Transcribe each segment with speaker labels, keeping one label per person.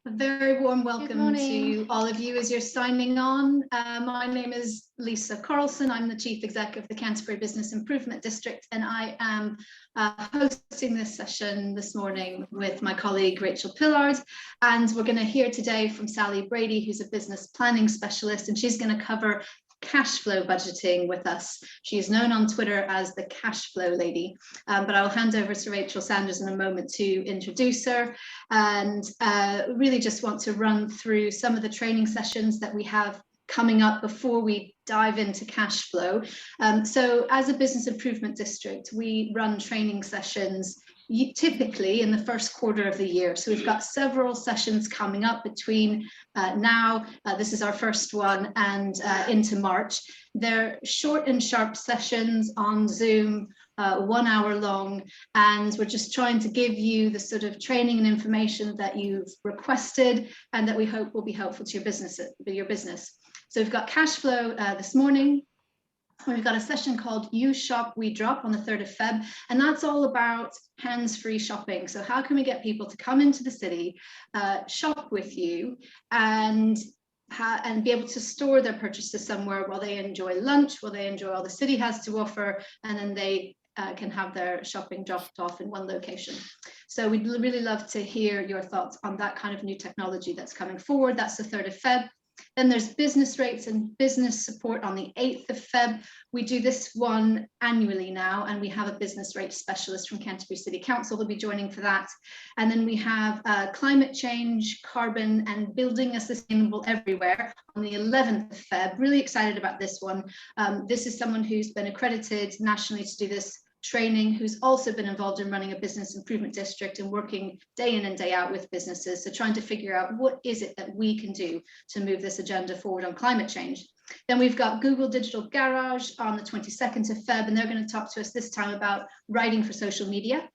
Speaker 1: A very warm welcome to all of you as you're signing on. My name is Lisa Carlson. I'm the Chief Exec of the Canterbury Business Improvement District, and I am hosting this session this morning with my colleague Rachel Pillard. And we're going to hear today from Sally Brady, who's a business planning specialist, and she's going to cover cash flow budgeting with us. She's known on Twitter as the cash flow lady, but I'll hand over to Rachel Sanders in a moment to introduce her, and really just want to run through some of the training sessions that we have coming up before we dive into cash flow. So as a business improvement district, we run training sessions typically in the first quarter of the year. So we've got several sessions coming up between now, this is our first one, and into March. They're short and sharp sessions on Zoom, 1 hour long, and we're just trying to give you the sort of training and information that you've requested and that we hope will be helpful to your business. So we've got cash flow this morning. We've got a session called You Shop, We Drop on the 3rd of Feb, and that's all about hands-free shopping. So how can we get people to come into the city, shop with you, and be able to store their purchases somewhere while they enjoy lunch, while they enjoy all the city has to offer, and then they can have their shopping dropped off in one location. So we'd really love to hear your thoughts on that kind of new technology that's coming forward. That's the 3rd of Feb. Then there's business rates and business support on the 8th of Feb. We do this one annually now, and we have a business rate specialist from Canterbury City Council who'll be joining for that. And then we have climate change, carbon, and building a sustainable everywhere on the 11th of Feb. Really excited about this one. This is someone who's been accredited nationally to do this training, who's also been involved in running a business improvement district and working day in and day out with businesses. So trying to figure out what is it that we can do to move this agenda forward on climate change. Then we've got Google Digital Garage on the 22nd of Feb, and they're going to talk to us this time about writing for social media.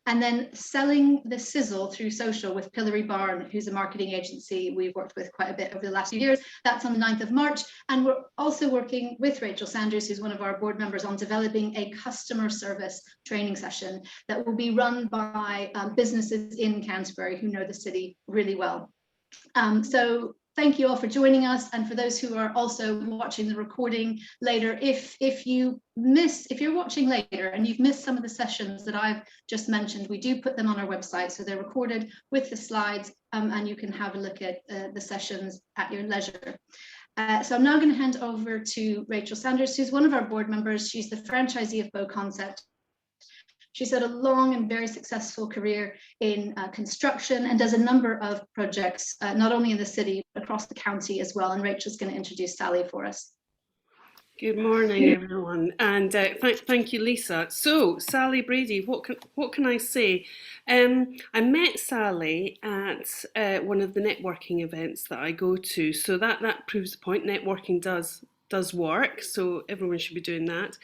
Speaker 1: And then selling the sizzle through social with Pillory Barn, who's a marketing agency we've worked with quite a bit over the last few years. That's on the 9th of March. And we're also working with Rachel Sanders, who's one of our board members, on developing a customer service training session that will be run by businesses in Canterbury who know the city really well. So thank you all for joining us, and for those who are also watching the recording later, if you're watching later and you've missed some of the sessions that I've just mentioned, we do put them on our website, so they're recorded with the slides, and you can have a look at the sessions at your leisure. So I'm now going to hand over to Rachel Sanders, who's one of our board members. She's the franchisee of Bow Concept. She's had a long and very successful career in construction and does a number of projects, not only in the city, but across the county as well. And Rachel's going to introduce Sally for us.
Speaker 2: Good morning, everyone, and thank you, Lisa. So, Sally Brady, what can I say? I met Sally at one of the networking events that I go to, so that proves the point. Networking does work, so everyone should be doing that.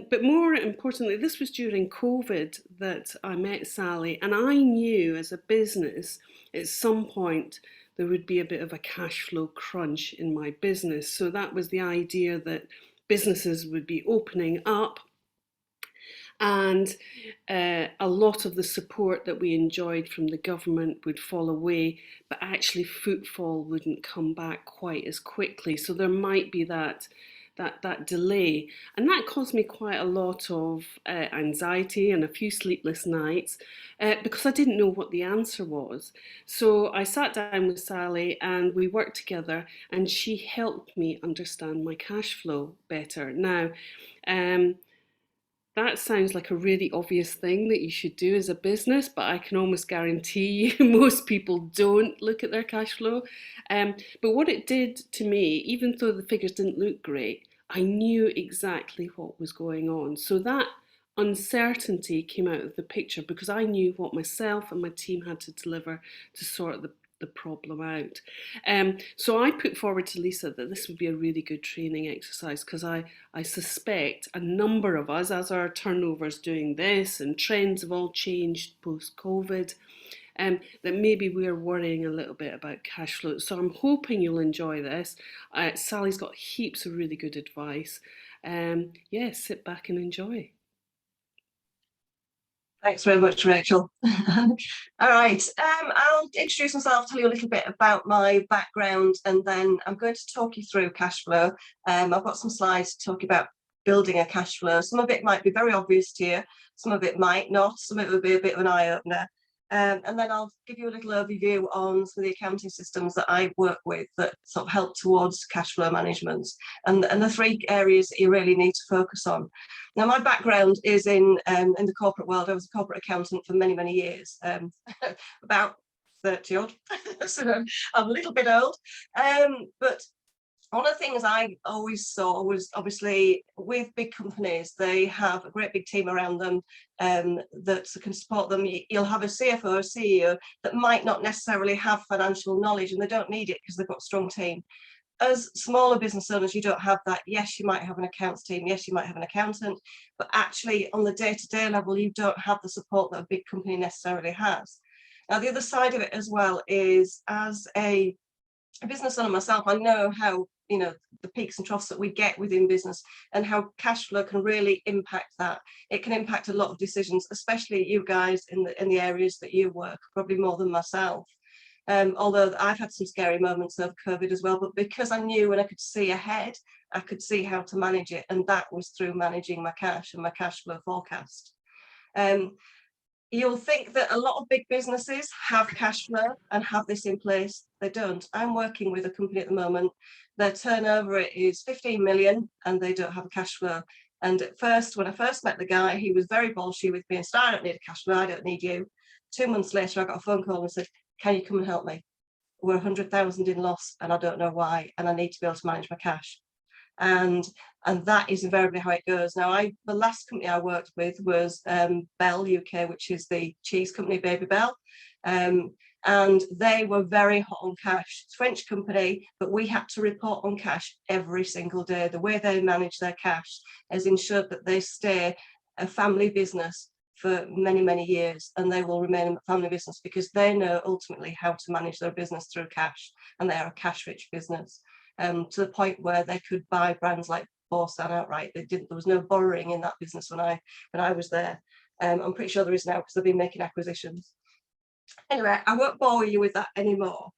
Speaker 2: But more importantly, this was during COVID that I met Sally, and I knew as a business at some point there would be a bit of a cash flow crunch in my business. So that was the idea, that businesses would be opening up and a lot of the support that we enjoyed from the government would fall away, but actually footfall wouldn't come back quite as quickly. So there might be that delay, and that caused me quite a lot of anxiety and a few sleepless nights because I didn't know what the answer was. So I sat down with Sally and we worked together, and she helped me understand my cash flow better. Now, that sounds like a really obvious thing that you should do as a business, but I can almost guarantee you most people don't look at their cash flow. But what it did to me, even though the figures didn't look great, I knew exactly what was going on. So that uncertainty came out of the picture because I knew what myself and my team had to deliver to sort the problem out. So I put forward to Lisa that this would be a really good training exercise, because I suspect a number of us, as our turnover's doing this and trends have all changed post-COVID, that maybe we're worrying a little bit about cash flow. So I'm hoping you'll enjoy this. Sally's got heaps of really good advice. Sit back and enjoy.
Speaker 3: Thanks very much, Rachel. All right, I'll introduce myself, tell you a little bit about my background, and then I'm going to talk you through cash flow. I've got some slides to talk about building a cash flow. Some of it might be very obvious to you, some of it might not, some of it will be a bit of an eye-opener. And then I'll give you a little overview on some of the accounting systems that I work with that sort of help towards cash flow management, and the three areas that you really need to focus on. Now, my background is in the corporate world. I was a corporate accountant for many, many years, about 30 odd, so I'm a little bit old. But one of the things I always saw was, obviously, with big companies, they have a great big team around them that can support them. You'll have a CFO, a CEO that might not necessarily have financial knowledge, and they don't need it because they've got a strong team. As smaller business owners, you don't have that. Yes, you might have an accounts team. Yes, you might have an accountant, but actually on the day-to-day level, you don't have the support that a big company necessarily has. Now, the other side of it as well is, as a business owner myself, I know how, you know, the peaks and troughs that we get within business and how cash flow can really impact that. It can impact a lot of decisions, especially you guys in the areas that you work, probably more than myself. Although I've had some scary moments over COVID as well, but because I knew and I could see ahead, I could see how to manage it, and that was through managing my cash and my cash flow forecast. You'll think that a lot of big businesses have cash flow and have this in place. They don't. I'm working with a company at the moment. Their turnover is 15 million and they don't have a cash flow. And at first, when I first met the guy, he was very bolshy with me and said, I don't need a cash flow, I don't need you. 2 months later, I got a phone call and said, can you come and help me? We're 100,000 in loss and I don't know why, and I need to be able to manage my cash. And that is invariably how it goes. Now, the last company I worked with was Bell UK, which is the cheese company, Baby Bell, and they were very hot on cash. It's a French company, but we had to report on cash every single day. The way they manage their cash has ensured that they stay a family business for many, many years, and they will remain a family business because they know ultimately how to manage their business through cash, and they are a cash-rich business. To the point where they could buy brands like Borsan outright. There was no borrowing in that business when I was there. I'm pretty sure there is now because they've been making acquisitions. Anyway, I won't bore you with that anymore.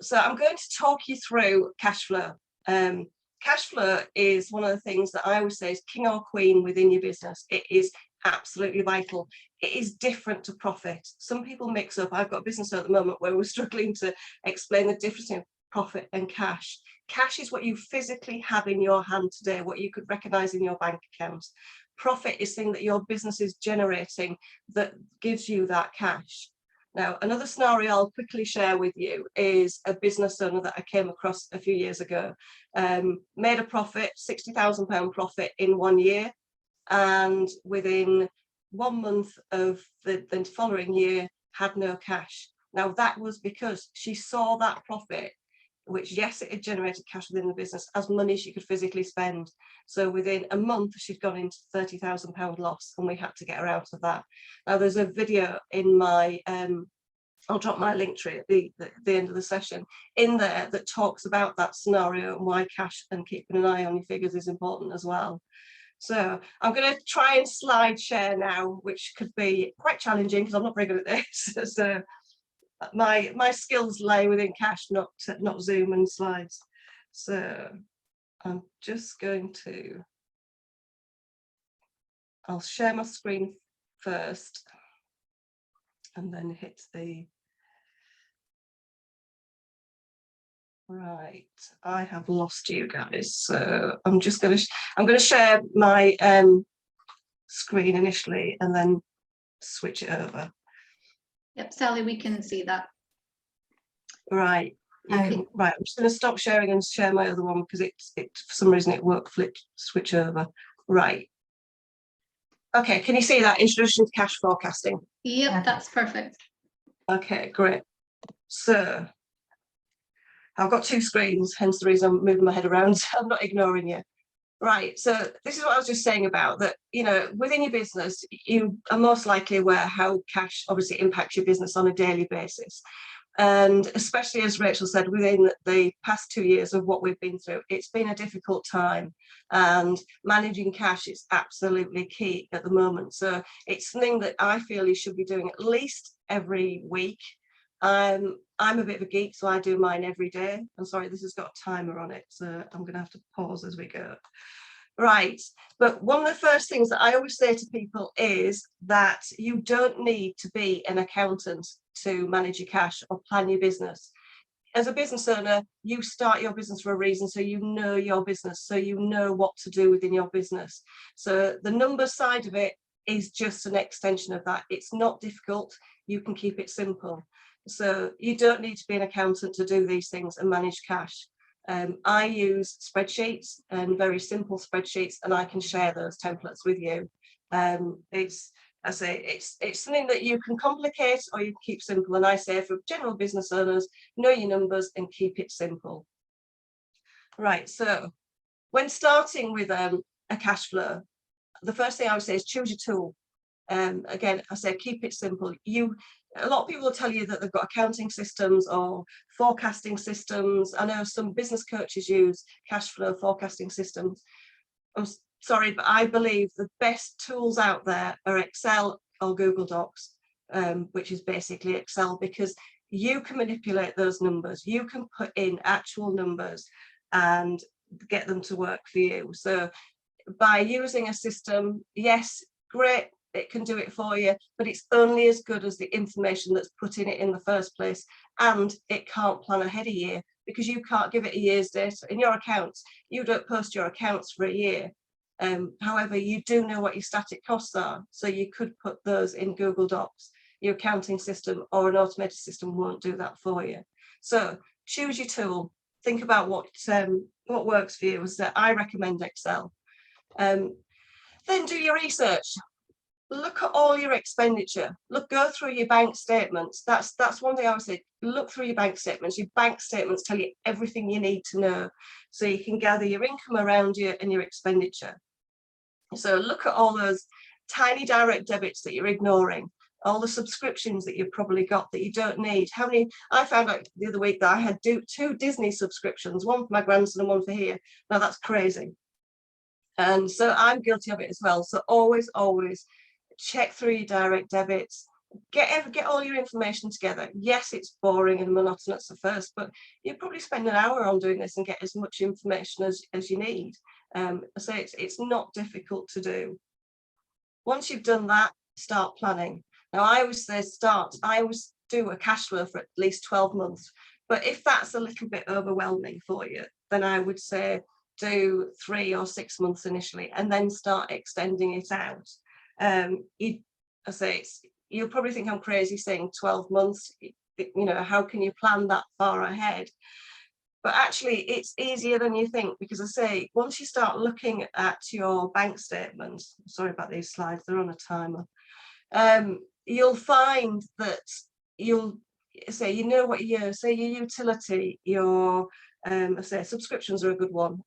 Speaker 3: So I'm going to talk you through cash flow. Cash flow is one of the things that I always say is king or queen within your business. It is absolutely vital. It is different to profit. Some people mix up. I've got a business at the moment where we're struggling to explain the difference in profit and cash. Cash is what you physically have in your hand today, what you could recognize in your bank account. Profit is something that your business is generating that gives you that cash. Now, another scenario I'll quickly share with you is a business owner that I came across a few years ago, made a profit, £60,000 profit in 1 year, and within 1 month of the following year had no cash. Now, that was because she saw that profit, which, yes, it had generated cash within the business, as money she could physically spend. So within a month, she'd gone into £30,000 loss, and we had to get her out of that. Now, there's a video in my, I'll drop my link tree at the end of the session, in there that talks about that scenario and why cash and keeping an eye on your figures is important as well. So I'm going to try and slide share now, which could be quite challenging because I'm not very good at this. So my skills lay within cash, not Zoom and slides. So I'm just going to, I'll share my screen first and then hit the, right, I have lost you guys. So I'm just going to share my screen initially and then switch it over.
Speaker 1: Yep, Sally, we can see that.
Speaker 3: Right. Right, I'm just going to stop sharing and share my other one because it for some reason it won't switch over. Right. Okay, can you see that introduction to cash forecasting?
Speaker 1: Yep, that's perfect.
Speaker 3: Okay, great. So I've got 2 screens, hence the reason I'm moving my head around. I'm not ignoring you. Right, so this is what I was just saying about that, you know, within your business, you are most likely aware how cash obviously impacts your business on a daily basis. And especially, as Rachel said, within the past 2 years of what we've been through, it's been a difficult time, and managing cash is absolutely key at the moment. So it's something that I feel you should be doing at least every week. I'm a bit of a geek, so I do mine every day. I'm sorry, this has got a timer on it, so I'm going to have to pause as we go. Right, but one of the first things that I always say to people is that you don't need to be an accountant to manage your cash or plan your business. As a business owner, you start your business for a reason, so you know your business, so you know what to do within your business. So the numbers side of it is just an extension of that. It's not difficult, you can keep it simple. So you don't need to be an accountant to do these things and manage cash. I use spreadsheets, and very simple spreadsheets, and I can share those templates with you. It's something that you can complicate or you can keep simple. And I say for general business owners, know your numbers and keep it simple. Right, so when starting with a cash flow, the first thing I would say is choose your tool. Again, I say keep it simple. A lot of people will tell you that they've got accounting systems or forecasting systems. I know some business coaches use cash flow forecasting systems. I'm sorry, but I believe the best tools out there are Excel or Google Docs, which is basically Excel, because you can manipulate those numbers. You can put in actual numbers and get them to work for you. So by using a system, yes, great, it can do it for you, but it's only as good as the information that's put in it in the first place. And it can't plan ahead a year, because you can't give it a year's data. In your accounts, you don't post your accounts for a year. However, you do know what your static costs are, so you could put those in Google Docs. Your accounting system or an automated system won't do that for you. So choose your tool. Think about what works for you. So I recommend Excel. Then do your research. Look at all your expenditure. Go through your bank statements. That's one thing I would say. Look through your bank statements. Your bank statements tell you everything you need to know, so you can gather your income around you and your expenditure. So look at all those tiny direct debits that you're ignoring, all the subscriptions that you've probably got that you don't need. I found out the other week that I had two Disney subscriptions, one for my grandson and one for here. Now that's crazy. And so I'm guilty of it as well. So always check through your direct debits, get all your information together. Yes, it's boring and monotonous at first, but you probably spend an hour on doing this and get as much information as you need. So it's not difficult to do. Once you've done that, start planning. Now I always say I always do a cash flow for at least 12 months. But if that's a little bit overwhelming for you, then I would say do 3 or 6 months initially, and then start extending it out. You'll probably think I'm crazy saying 12 months. How can you plan that far ahead? But actually, it's easier than you think, because I say, once you start looking at your bank statements, sorry about these slides, they're on a timer, you'll find that you'll say, what your utility, your subscriptions are a good one.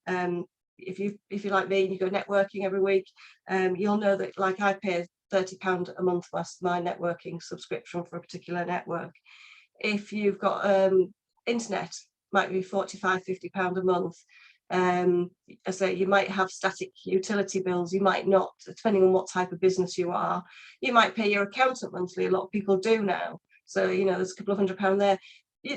Speaker 3: If you're like me and you go networking every week, you'll know that, like, I pay £30 a month for my networking subscription for a particular network. If you've got internet, might be £45–50 a month. You might have static utility bills, you might not, depending on what type of business you are. You might pay your accountant monthly, a lot of people do now. So, there's a couple of £100 there.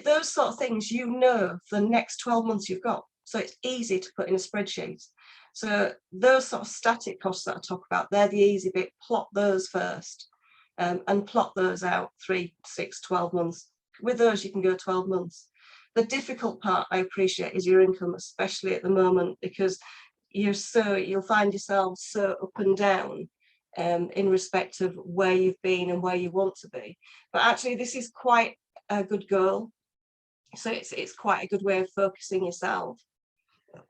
Speaker 3: Those sort of things, for the next 12 months you've got. So it's easy to put in a spreadsheet. So those sort of static costs that I talk about, they're the easy bit. Plot those first, and plot those out 3, 6, 12 months. With those, you can go 12 months. The difficult part, I appreciate, is your income, especially at the moment, because you'll find yourself so up and down in respect of where you've been and where you want to be. But actually, this is quite a good goal. So it's quite a good way of focusing yourself.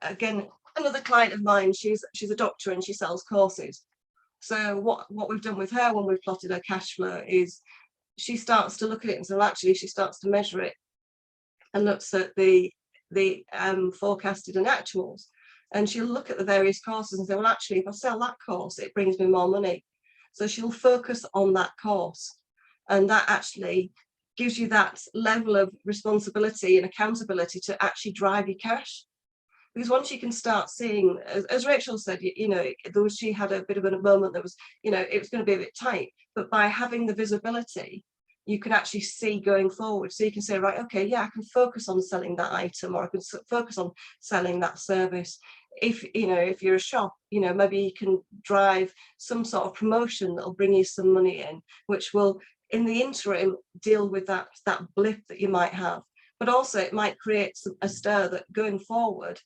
Speaker 3: Again, another client of mine, she's a doctor and she sells courses. So what we've done with her when we've plotted her cash flow is she starts to look at it, and so actually she starts to measure it and looks at the forecasted and actuals, and she'll look at the various courses and say, well, actually, if I sell that course, it brings me more money. So she'll focus on that course, and that actually gives you that level of responsibility and accountability to actually drive your cash. Because once you can start seeing, as Rachel said, she had a bit of a moment that was, it was going to be a bit tight, but by having the visibility, you can actually see going forward. So you can say, right, okay, yeah, I can focus on selling that item, or I can focus on selling that service. If you're a shop, maybe you can drive some sort of promotion that'll bring you some money in, which will, in the interim, deal with that blip that you might have. But also it might create a stir that going forward,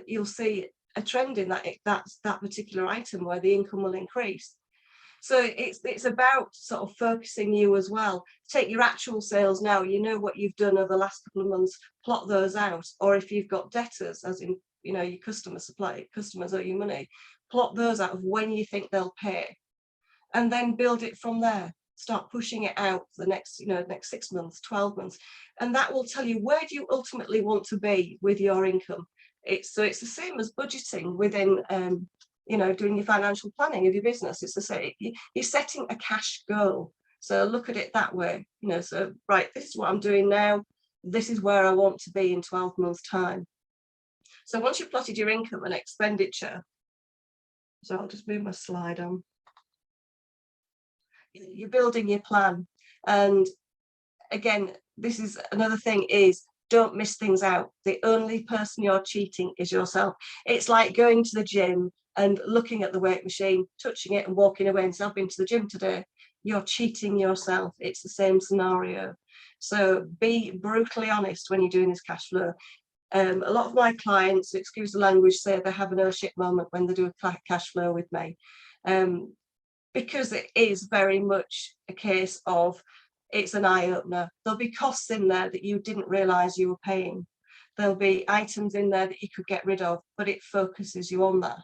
Speaker 3: you'll see a trend in that particular item where the income will increase. So it's about sort of focusing you as well. Take your actual sales now, what you've done over the last couple of months, plot those out. Or if you've got debtors, as in, your customers owe you money, plot those out of when you think they'll pay. And then build it from there. Start pushing it out for the next 6 months, 12 months. And that will tell you, where do you ultimately want to be with your income? It's the same as budgeting within doing your financial planning of your business. It's the same. You're setting a cash goal. So look at it that way. So right, this is what I'm doing now. This is where I want to be in 12 months' time. So once you've plotted your income and expenditure, so I'll just move my slide on. You're building your plan. And again, this is another thing, is don't miss things out. The only person you're cheating is yourself. It's like going to the gym and looking at the weight machine, touching it and walking away and saying, I've been to the gym today. You're cheating yourself. It's the same scenario. So be brutally honest when you're doing this cash flow. A lot of my clients, excuse the language, say they have an oh shit moment when they do a cash flow with me. Because it is very much a case of, it's an eye-opener. There'll be costs in there that you didn't realise you were paying. There'll be items in there that you could get rid of, but it focuses you on that.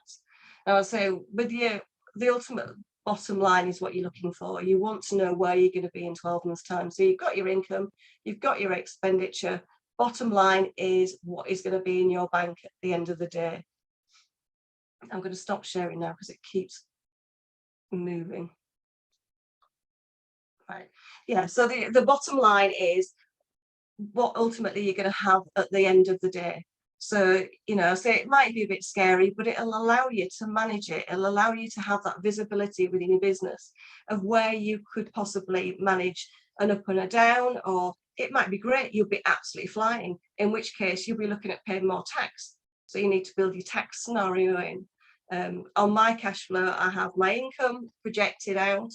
Speaker 3: Now, I say, with you, the ultimate bottom line is what you're looking for. You want to know where you're going to be in 12 months' time. So you've got your income, you've got your expenditure. Bottom line is what is going to be in your bank at the end of the day. I'm going to stop sharing now because it keeps moving. Right. Yeah, so the bottom line is what ultimately you're going to have at the end of the day. So, so it might be a bit scary, but it'll allow you to manage it. It'll allow you to have that visibility within your business of where you could possibly manage an up and a down, or it might be great, you'll be absolutely flying, in which case you'll be looking at paying more tax. So you need to build your tax scenario in. On my cash flow, I have my income projected out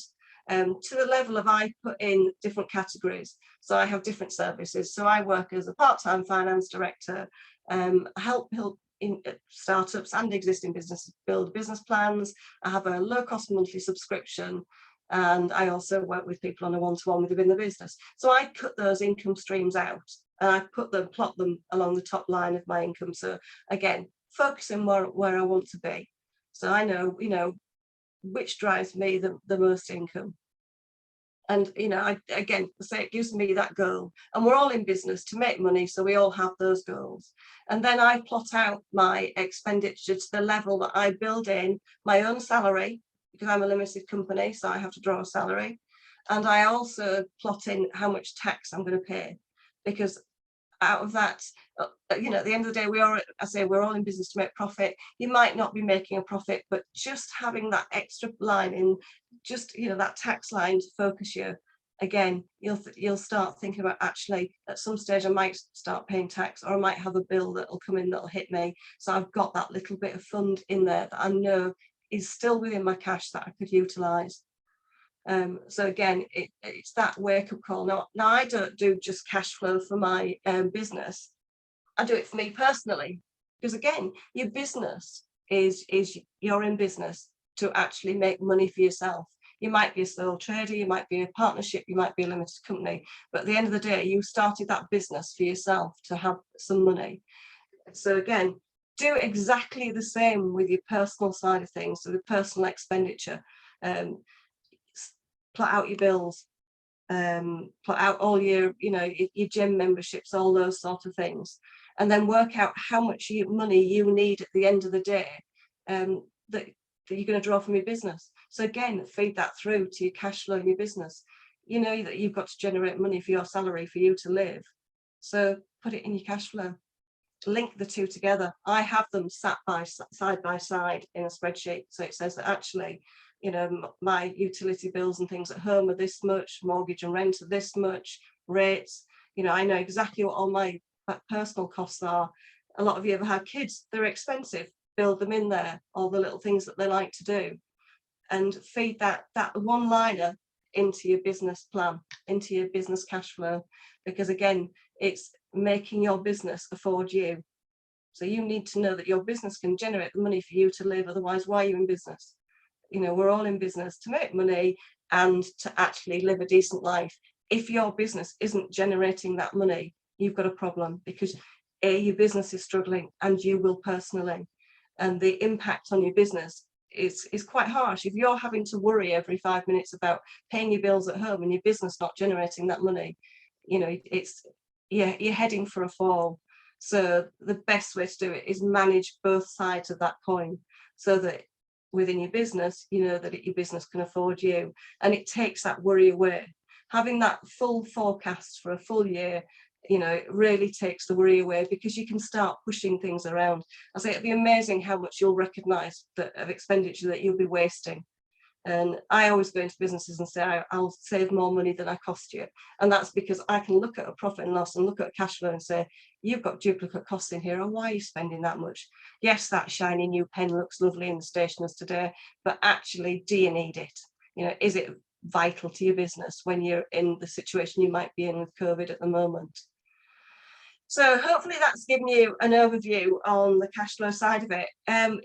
Speaker 3: to the level of, I put in different categories. So I have different services. So I work as a part-time finance director, help in startups and existing businesses build business plans. I have a low-cost monthly subscription, and I also work with people on a one-to-one within the business. So I cut those income streams out and I plot them along the top line of my income. So again, focusing where I want to be. So I know, which drives me the most income. And, again, say it gives me that goal. And we're all in business to make money, so we all have those goals. And then I plot out my expenditure to the level that I build in my own salary, because I'm a limited company, so I have to draw a salary. And I also plot in how much tax I'm going to pay, because out of that, at the end of the day, we're all in business to make profit. You might not be making a profit, but just having that extra line in, just that tax line to focus you. Again, you'll start thinking about, actually at some stage I might start paying tax, or I might have a bill that'll come in that'll hit me. So I've got that little bit of fund in there that I know is still within my cash that I could utilise. So again, it's that wake-up call. Now I don't do just cash flow for my business. I do it for me personally, because again, your business is you're in business to actually make money for yourself. You might be a sole trader, you might be a partnership, you might be a limited company, but at the end of the day, you started that business for yourself to have some money. So again, do exactly the same with your personal side of things, so the personal expenditure. Plot out your bills, plot out all your gym memberships, all those sort of things, and then work out how much money you need at the end of the day that you're going to draw from your business. So again, feed that through to your cash flow in your business. you know that you've got to generate money for your salary for you to live. So put it in your cash flow. Link the two together. I have them side by side in a spreadsheet. So it says that actually, you know, my utility bills and things at home are this much, mortgage and rent are this much, rates. You know, I know exactly what all my personal costs are. A lot of you ever had kids, they're expensive. Build them in there, all the little things that they like to do, and feed that one liner into your business plan, into your business cash flow, because again, it's making your business afford you. So you need to know that your business can generate the money for you to live. Otherwise, why are you in business? You know, we're all in business to make money and to actually live a decent life. If your business isn't generating that money, you've got a problem, because your business is struggling and you will personally, and the impact on your business is quite harsh. If you're having to worry every 5 minutes about paying your bills at home and your business not generating that money, you know, you're heading for a fall. So the best way to do it is manage both sides of that coin, so that within your business, you know that your business can afford you, and it takes that worry away. Having that full forecast for a full year, you know, it really takes the worry away, because you can start pushing things around. I say it'd be amazing how much you'll recognise that of expenditure that you'll be wasting. And I always go into businesses and say, I'll save more money than I cost you. And that's because I can look at a profit and loss and look at a cash flow and say, you've got duplicate costs in here, and why are you spending that much? Yes, that shiny new pen looks lovely in the stationers today, but actually, do you need it? You know, is it vital to your business when you're in the situation you might be in with COVID at the moment? So hopefully that's given you an overview on the cash flow side of it.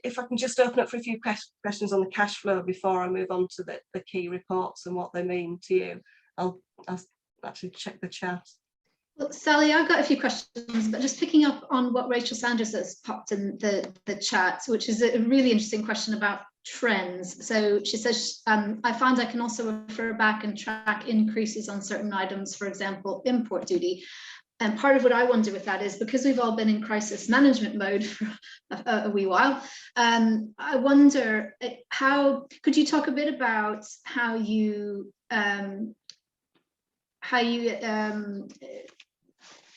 Speaker 3: If I can just open up for a few questions on the cash flow before I move on to the key reports and what they mean to you. I'll actually check the chat.
Speaker 1: Well, Sally, I've got a few questions, but just picking up on what Rachel Sanders has popped in the chat, which is a really interesting question about trends. So she says, I find I can also refer back and track increases on certain items, for example, import duty. And part of what I wonder with that is, because we've all been in crisis management mode for a wee while, I wonder how, could you talk a bit about how you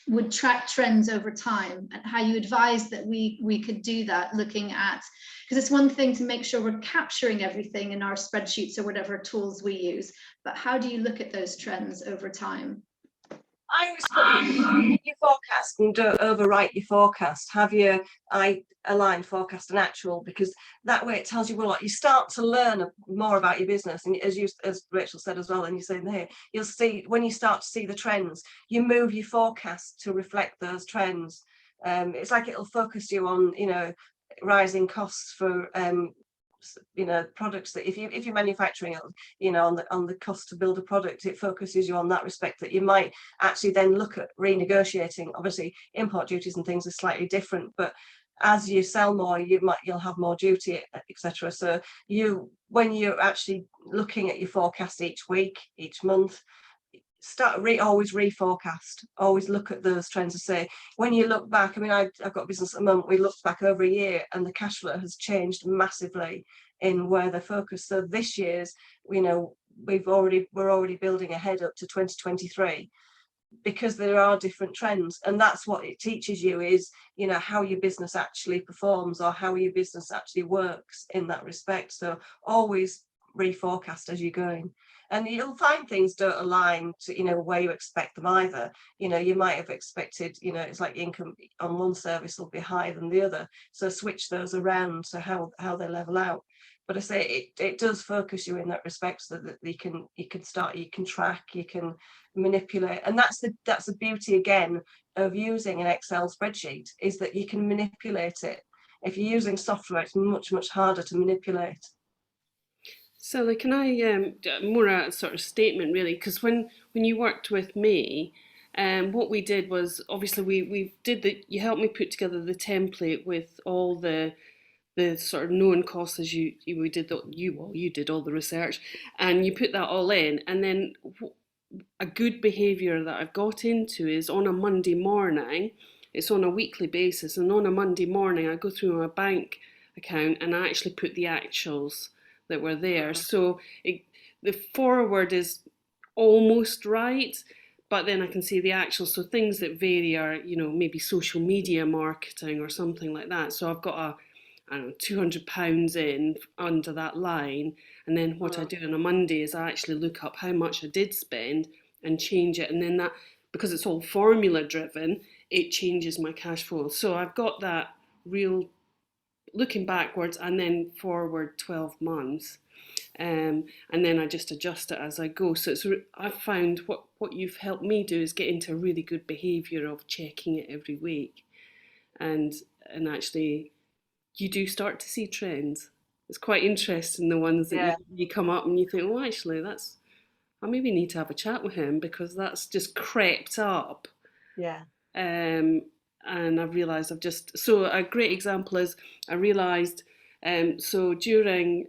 Speaker 1: would track trends over time, and how you advise that we could do that, looking at, because it's one thing to make sure we're capturing everything in our spreadsheets or whatever tools we use, but how do you look at those trends over time?
Speaker 3: I always put your forecast, and don't overwrite your forecast. Have your aligned forecast and actual, because that way it tells you, well, you start to learn more about your business. And as Rachel said as well, and you're saying here, you'll see when you start to see the trends, you move your forecast to reflect those trends. It's like it'll focus you on, you know, rising costs for you know, products that if you're manufacturing, you know, on the cost to build a product, it focuses you on that respect, that you might actually then look at renegotiating. Obviously import duties and things are slightly different, but as you sell more, you'll have more duty, etc. So when you're actually looking at your forecast each week, each month, always reforecast, always look at those trends. To say, when you look back, I mean, I've got a business at the moment, we looked back over a year and the cash flow has changed massively in where they're focused. So this year's, you know, we're already building ahead up to 2023, because there are different trends, and that's what it teaches you, is, you know, how your business actually performs, or how your business actually works in that respect. So always reforecast as you're going, and you'll find things don't align to, you know, where you expect them either. You know, you might have expected, you know, it's like income on one service will be higher than the other, so switch those around to how they level out. But I say it does focus you in that respect, so that you can track, you can manipulate. And that's the beauty again of using an Excel spreadsheet, is that you can manipulate it. If you're using software, it's much harder to manipulate.
Speaker 2: Sally, can I more a sort of statement really, because when you worked with me, what we did was, obviously you helped me put together the template with all the sort of known costs, as you did all the research, and you put that all in. And then a good behaviour that I've got into is, on a Monday morning, it's on a weekly basis, and on a Monday morning I go through my bank account and I actually put the actuals that were there. So the forward is almost right, but then I can see the actual, so things that vary are, maybe social media marketing or something like that. So I've got I don't know, £200 in under that line, and then what I do on a Monday is I actually look up how much I did spend and change it, and then that, because it's all formula driven, it changes my cash flow. So I've got that real looking backwards and then forward 12 months. And then I just adjust it as I go. So I've found what you've helped me do is get into a really good behaviour of checking it every week, and actually you do start to see trends. It's quite interesting, the ones that you come up and you think, oh, actually I maybe need to have a chat with him because that's just crept up.
Speaker 3: Yeah.
Speaker 2: And I've realised so a great example is I realised, so during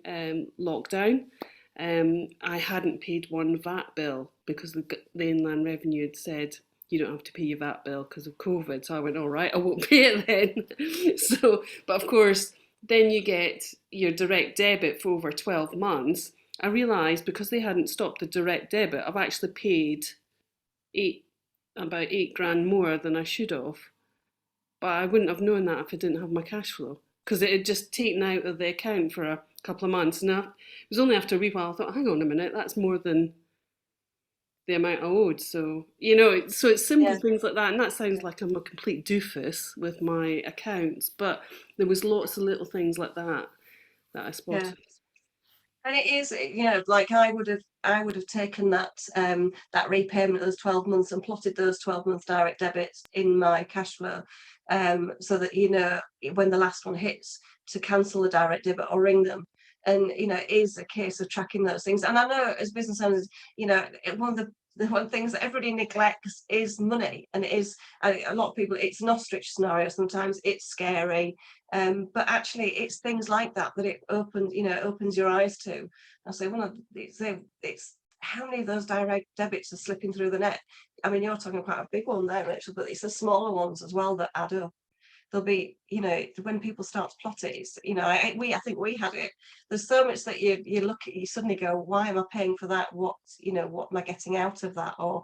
Speaker 2: lockdown, I hadn't paid one VAT bill because the Inland Revenue had said you don't have to pay your VAT bill because of COVID. So I went, all right, I won't pay it then. So, but of course, then you get your direct debit for over 12 months. I realised because they hadn't stopped the direct debit, I've actually paid about £8,000 more than I should have. But I wouldn't have known that if I didn't have my cash flow, because it had just taken out of the account for a couple of months. And it was only after a wee while I thought, hang on a minute, that's more than the amount I owed. So, so it's simple things like that. And that sounds like I'm a complete doofus with my accounts, but there was lots of little things like that I spotted.
Speaker 3: Yeah. And it is, like I would have taken that that repayment of those 12 months and plotted those 12 months direct debits in my cash flow, so that when the last one hits, to cancel the direct debit or ring them. And it is a case of tracking those things. And I know as business owners, one of the things that everybody neglects is money. And it is a lot of people, it's an ostrich scenario sometimes, it's scary. But actually it's things like that it opens your eyes to. I say, it's how many of those direct debits are slipping through the net. I mean, you're talking quite a big one there, Rachel, but it's the smaller ones as well that add up. There'll be, when people start to plot it, it's, I think we had it. There's so much that you look at, you suddenly go, why am I paying for that? What am I getting out of that? Or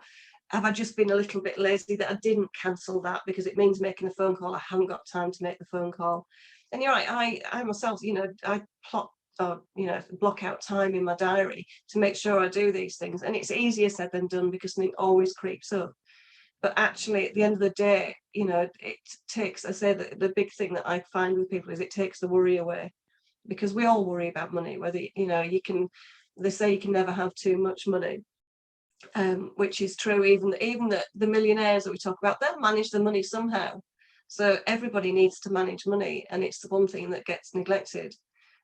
Speaker 3: have I just been a little bit lazy that I didn't cancel that because it means making a phone call? I haven't got time to make the phone call. And you're right, I myself, I plot or, block out time in my diary to make sure I do these things. And it's easier said than done because something always creeps up. But actually, at the end of the day, it takes, I say that the big thing that I find with people is it takes the worry away, because we all worry about money, whether, they say you can never have too much money, which is true. Even the millionaires that we talk about, they'll manage the money somehow. So everybody needs to manage money, and it's the one thing that gets neglected.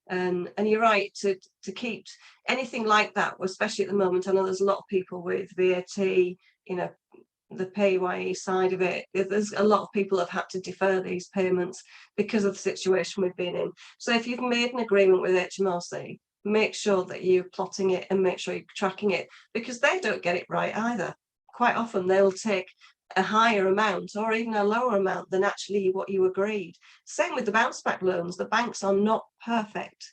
Speaker 3: And you're right, to keep anything like that, especially at the moment. I know there's a lot of people with VAT, the PAYE side of it. There's a lot of people have had to defer these payments because of the situation we've been in. So if you've made an agreement with HMRC, make sure that you're plotting it and make sure you're tracking it, because they don't get it right either. Quite often they'll take a higher amount or even a lower amount than actually what you agreed. Same with the bounce back loans. The banks are not perfect.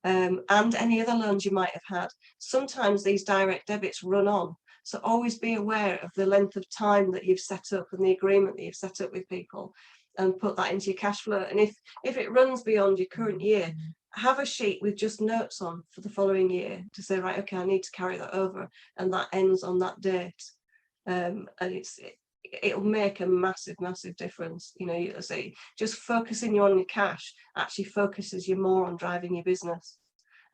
Speaker 3: And any other loans you might have had. Sometimes these direct debits run on. So always be aware of the length of time that you've set up and the agreement that you've set up with people, and put that into your cash flow. And if it runs beyond your current year, have a sheet with just notes on for the following year to say, right, okay, I need to carry that over, and that ends on that date. And it'll make a massive difference. I say just focusing on your cash actually focuses you more on driving your business.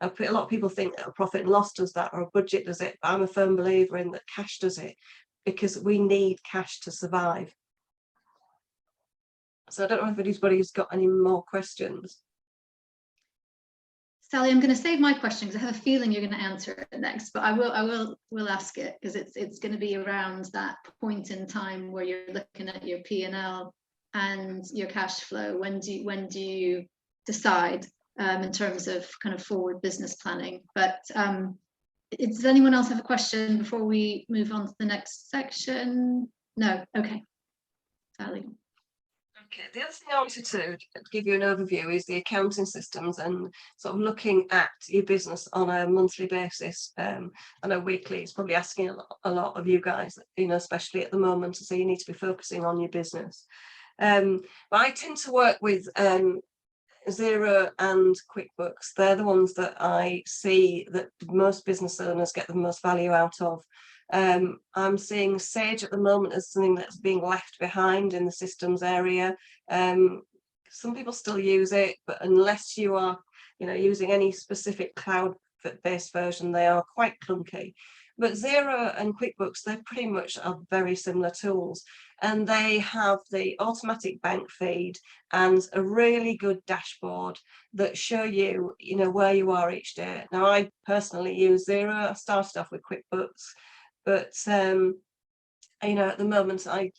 Speaker 3: A lot of people think that a profit and loss does that, or a budget does it, but I'm a firm believer in that cash does it, because we need cash to survive. So I don't know if anybody's got any more questions.
Speaker 1: Sally, I'm going to save my question because I have a feeling you're going to answer it next, but I will ask it, because it's going to be around that point in time where you're looking at your P&L and your cash flow. When do you decide in terms of kind of forward business planning? But does anyone else have a question before we move on to the next section? No. Okay, Sally.
Speaker 3: Okay, the other thing I wanted to give you an overview is the accounting systems and sort of looking at your business on a monthly basis. I know weekly is probably asking a lot of you guys, especially at the moment, so you need to be focusing on your business. But I tend to work with Xero and QuickBooks. They're the ones that I see that most business owners get the most value out of. I'm seeing Sage at the moment as something that's being left behind in the systems area. Some people still use it, but unless you are, using any specific cloud-based version, they are quite clunky. But Xero and QuickBooks, they pretty much are very similar tools, and they have the automatic bank feed and a really good dashboard that show you, where you are each day. Now, I personally use Xero. I started off with QuickBooks, but at the moment, I've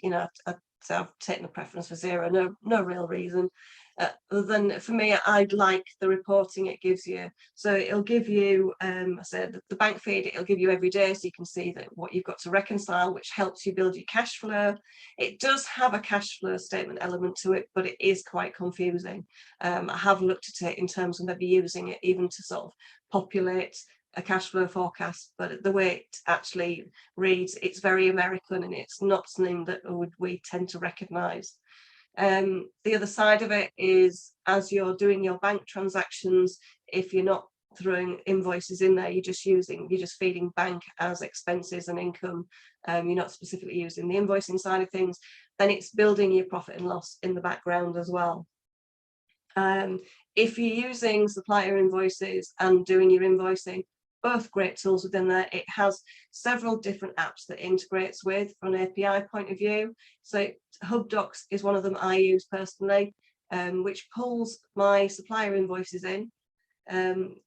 Speaker 3: taken a preference for Xero. No real reason. Other than for me, I'd like the reporting it gives you. So it'll give you, I said, the bank feed, it'll give you every day, so you can see that what you've got to reconcile, which helps you build your cash flow. It does have a cash flow statement element to it, but it is quite confusing. I have looked at it in terms of maybe using it even to sort of populate a cash flow forecast, but the way it actually reads, it's very American, and it's not something that we tend to recognize. The other side of it is, as you're doing your bank transactions, if you're not throwing invoices in there, you're just feeding bank as expenses and income, you're not specifically using the invoicing side of things, then it's building your profit and loss in the background as well. If you're using supplier invoices and doing your invoicing, both great tools within there. It has several different apps that it integrates with from an API point of view. So HubDocs is one of them I use personally, which pulls my supplier invoices in.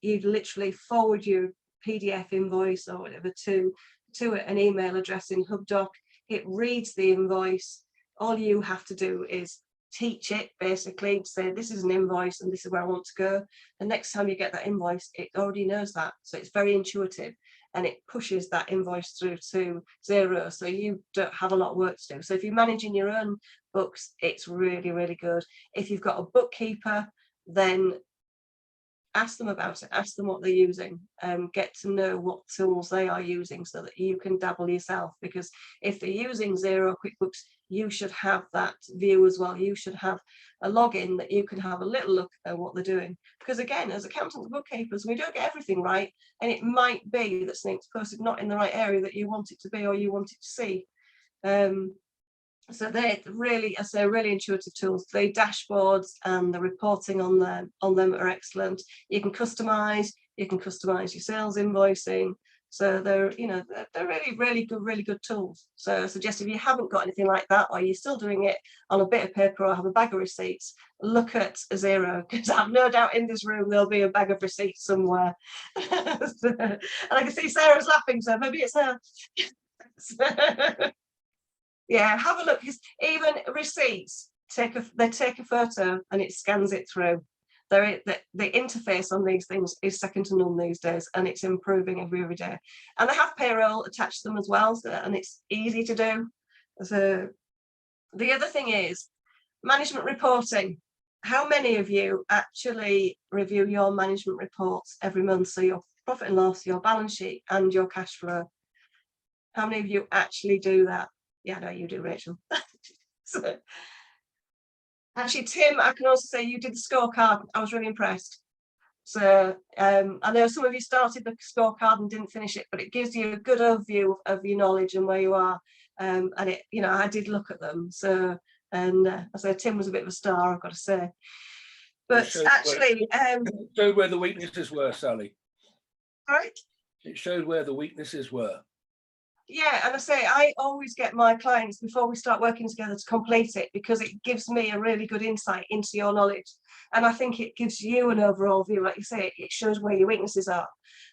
Speaker 3: You'd literally forward your PDF invoice or whatever to an email address in HubDoc. It reads the invoice. All you have to do is teach it, basically say this is an invoice and this is where I want to go. The next time you get that invoice, it already knows that, so it's very intuitive, and it pushes that invoice through to Xero, so you don't have a lot of work to do. So if you're managing your own books, it's really, really good. If you've got a bookkeeper, then ask them about it, ask them what they're using, get to know what tools they are using so that you can dabble yourself, because if they're using Xero or QuickBooks, you should have that view as well. You should have a login that you can have a little look at what they're doing, because again, as accountants and bookkeepers, we don't get everything right, and it might be that something's posted not in the right area that you want it to be or you want it to see. So they're really, I say, really intuitive tools. The dashboards and the reporting on them are excellent. You can customize your sales invoicing. So they're really good tools. So I suggest if you haven't got anything like that, or you're still doing it on a bit of paper or have a bag of receipts, look at Xero, because I've no doubt in this room there'll be a bag of receipts somewhere. And I can see Sarah's laughing, so maybe it's her. Yeah, have a look, because even receipts, they take a photo and it scans it through. The interface on these things is second to none these days, and it's improving every day. And they have payroll attached to them as well, and it's easy to do. So the other thing is management reporting. How many of you actually review your management reports every month? So your profit and loss, your balance sheet, and your cash flow. How many of you actually do that? Yeah, no, you do, Rachel. So, actually, Tim, I can also say you did the scorecard. I was really impressed. So I know some of you started the scorecard and didn't finish it, but it gives you a good overview of your knowledge and where you are. And it, I did look at them. So, and I said Tim was a bit of a star, I've got to say. But actually,
Speaker 4: it showed where the weaknesses were, Sally.
Speaker 3: Right?
Speaker 4: It showed where the weaknesses were.
Speaker 3: Yeah, and I say I always get my clients before we start working together to complete it, because it gives me a really good insight into your knowledge, and I think it gives you an overall view. Like you say, it shows where your weaknesses are,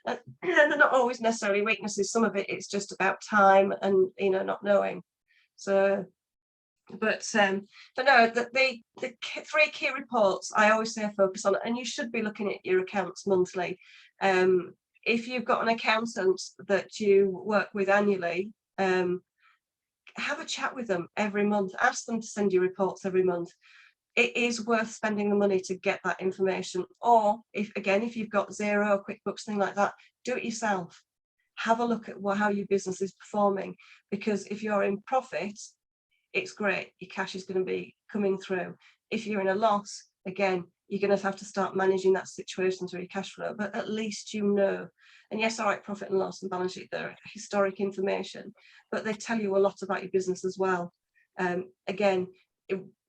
Speaker 3: and they're not always necessarily weaknesses. Some of it's just about time and not knowing. So, but no, the three key reports I always say focus on, and you should be looking at your accounts monthly. If you've got an accountant that you work with annually, have a chat with them every month. Ask them to send you reports every month. it is worth spending the money to get that information. Or if you've got Xero, QuickBooks, thing like that, do it yourself. Have a look at how your business is performing, because if you're in profit, it's great, your cash is going to be coming through. If you're in a loss, again, you're going to have to start managing that situation through your cash flow, but at least you know. And yes, all right, profit and loss and balance sheet, they're historic information, but they tell you a lot about your business as well. Again,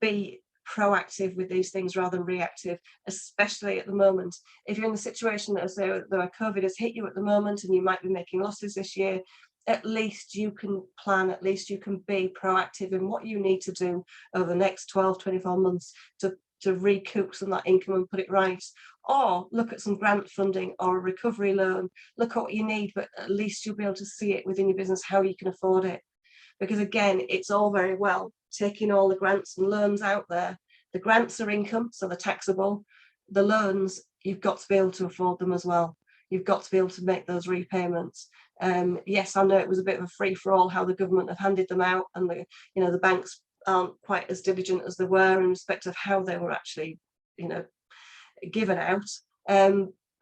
Speaker 3: be proactive with these things rather than reactive, especially at the moment. If you're in the situation that, as though COVID has hit you at the moment and you might be making losses this year, at least you can plan, at least you can be proactive in what you need to do over the next 12, 24 months to recoup some of that income and put it right. Or look at some grant funding or a recovery loan. Look at what you need, but at least you'll be able to see it within your business, how you can afford it. Because again, it's all very well taking all the grants and loans out there. The grants are income, so they're taxable. The loans, you've got to be able to afford them as well. You've got to be able to make those repayments. Yes, I know it was a bit of a free-for-all how the government have handed them out, and the banks aren't quite as diligent as they were in respect of how they were actually, given out.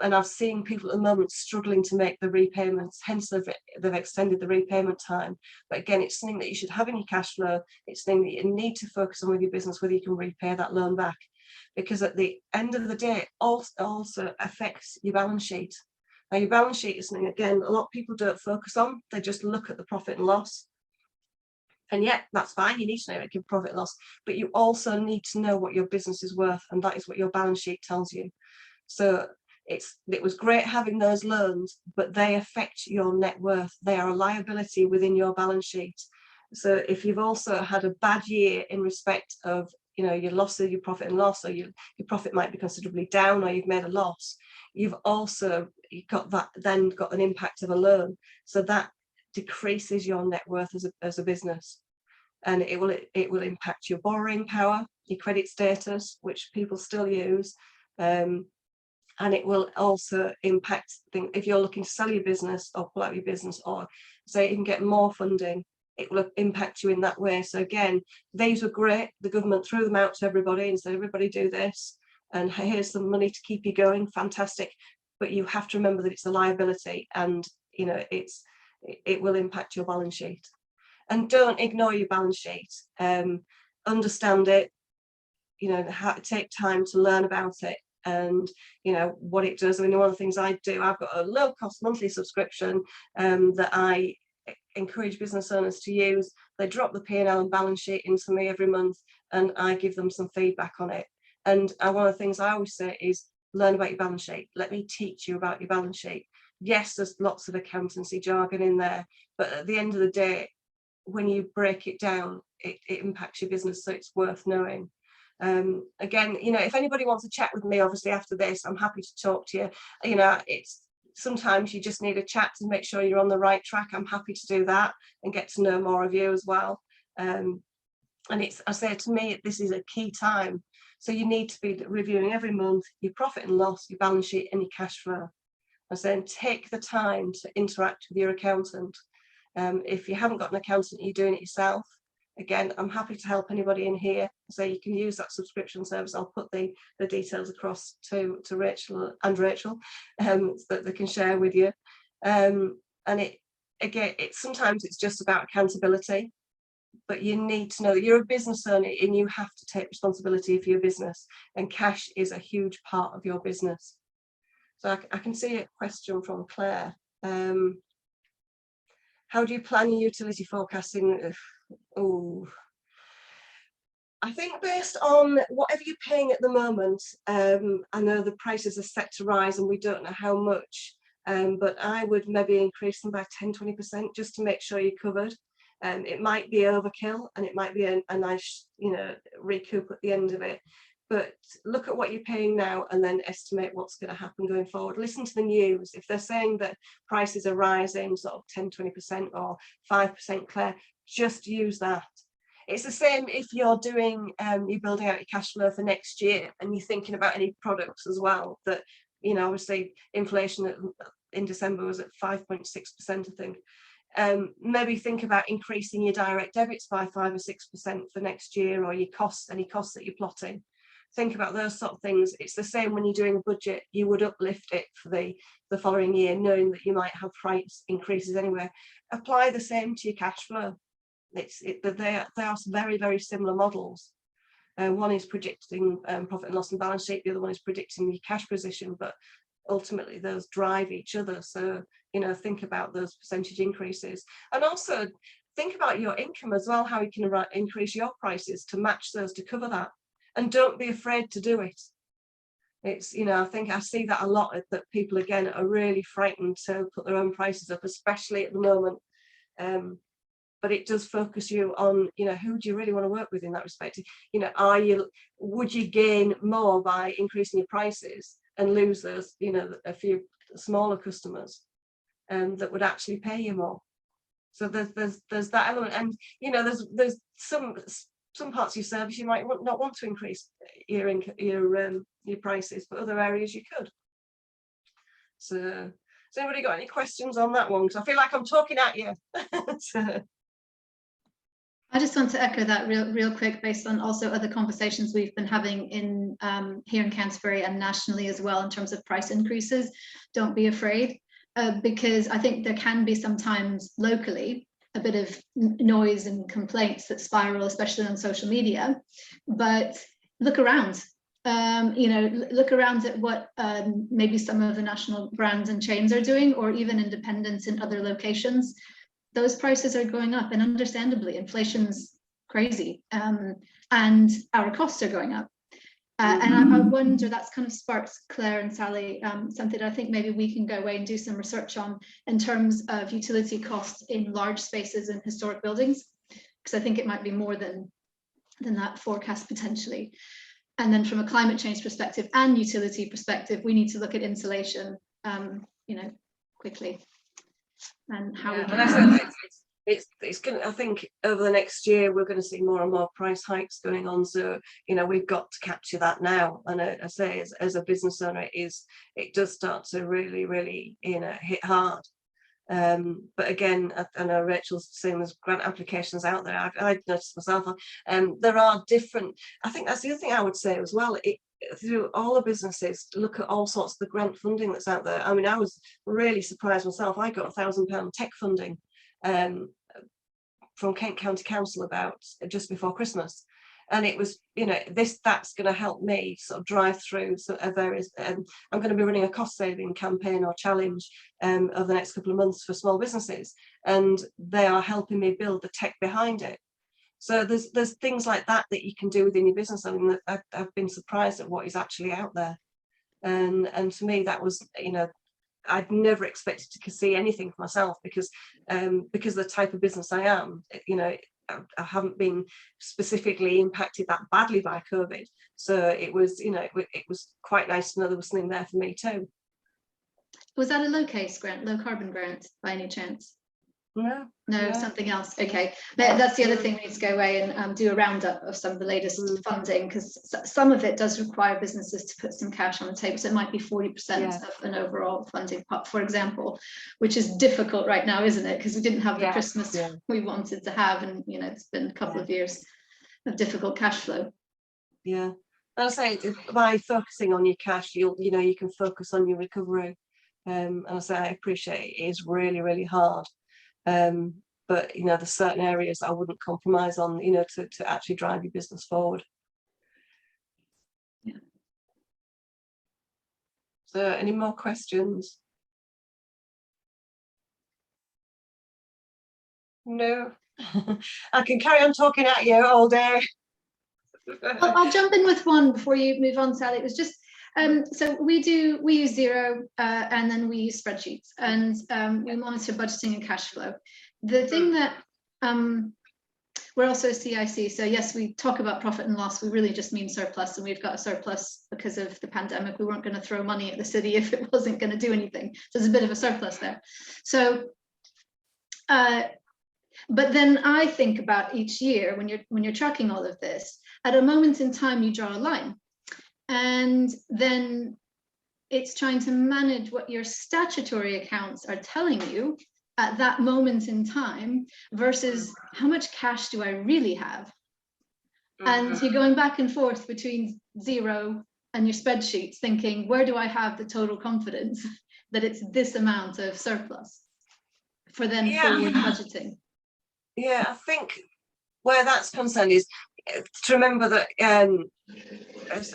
Speaker 3: And I've seen people at the moment struggling to make the repayments, hence they've extended the repayment time. But again, it's something that you should have in your cash flow. It's something that you need to focus on with your business, whether you can repay that loan back. Because at the end of the day, it also affects your balance sheet. Now, your balance sheet is something, again, a lot of people don't focus on. They just look at the profit and loss. And yeah, that's fine. You need to know your profit and loss, but you also need to know what your business is worth, and that is what your balance sheet tells you. So it was great having those loans, but they affect your net worth. They are a liability within your balance sheet. So if you've also had a bad year in respect of your loss of your profit and loss, or your profit might be considerably down, or you've made a loss, you've got an impact of a loan. So that decreases your net worth as a business, and it will impact your borrowing power, your credit status, which people still use, and it will also impact if you're looking to sell your business or pull out your business, or say you can get more funding, it will impact you in that way. So again, these were great. The government threw them out to everybody and said, everybody do this, and here's some money to keep you going. Fantastic. But you have to remember that it's a liability, and it will impact your balance sheet. And don't ignore your balance sheet. Understand it. Take time to learn about it, and what it does. I mean, one of the things I do, I've got a low-cost monthly subscription that I encourage business owners to use. They drop the P&L and balance sheet into me every month, and I give them some feedback on it. And one of the things I always say is, learn about your balance sheet. Let me teach you about your balance sheet. Yes, there's lots of accountancy jargon in there, but at the end of the day, when you break it down, it impacts your business, so it's worth knowing. Again, if anybody wants to chat with me, obviously after this, I'm happy to talk to you. It's sometimes you just need a chat to make sure you're on the right track. I'm happy to do that and get to know more of you as well. And I say, to me, this is a key time. So you need to be reviewing every month your profit and loss, your balance sheet, and your cash flow. And then take the time to interact with your accountant. If you haven't got an accountant, you're doing it yourself. Again, I'm happy to help anybody in here. So you can use that subscription service. I'll put the details across to Rachel so that they can share with you. And sometimes it's just about accountability, but you need to know that you're a business owner and you have to take responsibility for your business, and cash is a huge part of your business. So I can see a question from Claire. How do you plan your utility forecasting? I think based on whatever you're paying at the moment, I know the prices are set to rise and we don't know how much, but I would maybe increase them by 10-20% just to make sure you're covered. It might be overkill, and it might be a nice recoup at the end of it, but look at what you're paying now and then estimate what's going to happen going forward. Listen to the news. If they're saying that prices are rising sort of 10-20% or 5%, Claire, just use that. It's the same if you're doing you're building out your cash flow for next year and you're thinking about any products as well, that obviously inflation in December was at 5.6%, I think. Maybe think about increasing your direct debits by 5 or 6% for next year, or your costs, any costs that you're plotting. think about those sort of things. It's the same when you're doing a budget. You would uplift it for the following year, knowing that you might have price increases anyway. Apply the same to your cash flow. But they are very, very similar models. One is predicting profit and loss and balance sheet. The other one is predicting your cash position. But ultimately, those drive each other. So, you know, think about those percentage increases, and also think about your income as well, how you can increase your prices to match those, to cover that. And don't be afraid to do it. It's, you know, I think I see that a lot, that people, again, are really frightened to put their own prices up, especially at the moment. But it does focus you on, you know, who do you really want to work with in that respect? You know, would you gain more by increasing your prices and lose those, you know, a few smaller customers that would actually pay you more? So there's that element, and you know, there's some parts of your service you might not want to increase your prices, but other areas you could. So has anybody got any questions on that one? Because I feel like I'm talking at you.
Speaker 1: I just want to echo that real quick, based on also other conversations we've been having in here in Canterbury and nationally as well, in terms of price increases. Don't be afraid, because I think there can be sometimes locally a bit of noise and complaints that spiral, especially on social media. But look around. You know, look around at what maybe some of the national brands and chains are doing, or even independents in other locations. Those prices are going up, and understandably, inflation's crazy, and our costs are going up. And I wonder, that's kind of sparks, Claire and Sally, something I think maybe we can go away and do some research on in terms of utility costs in large spaces and historic buildings, because I think it might be more than that forecast potentially. And then from a climate change perspective and utility perspective, we need to look at insulation, you know, quickly. And how we can.
Speaker 3: It's going to, I think over the next year we're going to see more and more price hikes going on, so you know, we've got to capture that now. And I say, as a business owner, it does start to really, you know, hit hard. But again, I know Rachel's saying there's grant applications out there. I've noticed myself, there are different, I think that's the other thing I would say as well, through all the businesses, look at all sorts of the grant funding that's out there. I mean, I was really surprised myself. I got £1,000 tech funding from Kent County Council about just before Christmas, and it was, you know, that's going to help me sort of drive through various. I'm going to be running a cost saving campaign or challenge over the next couple of months for small businesses, and they are helping me build the tech behind it. So there's things like that you can do within your business. I mean, I've been surprised at what is actually out there, and to me that was, you know, I'd never expected to see anything for myself, because of the type of business I am. You know, I haven't been specifically impacted that badly by COVID, so it was, you know, it was quite nice to know there was something there for me too.
Speaker 1: Was that a low case grant, low carbon grant by any chance? No, something else. Okay, that's the other thing. We need to go away and do a roundup of some of the latest funding, because some of it does require businesses to put some cash on the table. So it might be 40% of an overall funding pot, for example, which is difficult right now, isn't it? Because we didn't have the Christmas we wanted to have, and you know, it's been a couple of years of difficult cash flow. Yeah,
Speaker 3: I'll say, by focusing on your cash, you know, you can focus on your recovery. And I say, I appreciate it is really hard. But you know, there's certain areas I wouldn't compromise on, you know, to actually drive your business forward.
Speaker 1: Yeah.
Speaker 3: So any more questions? No. I can carry on talking at you all day.
Speaker 1: I'll jump in with one before you move on, Sally. It was just so we use Xero, and then we use spreadsheets, and we monitor budgeting and cash flow. The thing that we're also a CIC, so yes, we talk about profit and loss. We really just mean surplus, and we've got a surplus because of the pandemic. We weren't going to throw money at the city if it wasn't going to do anything. So there's a bit of a surplus there. So, but then I think about each year when you're tracking all of this, at a moment in time, you draw a line. And then it's trying to manage what your statutory accounts are telling you at that moment in time versus how much cash do I really have? And you're going back and forth between zero and your spreadsheets thinking, where do I have the total confidence that it's this amount of surplus for then forward budgeting?
Speaker 3: Yeah, I think where that's concerned is to remember that,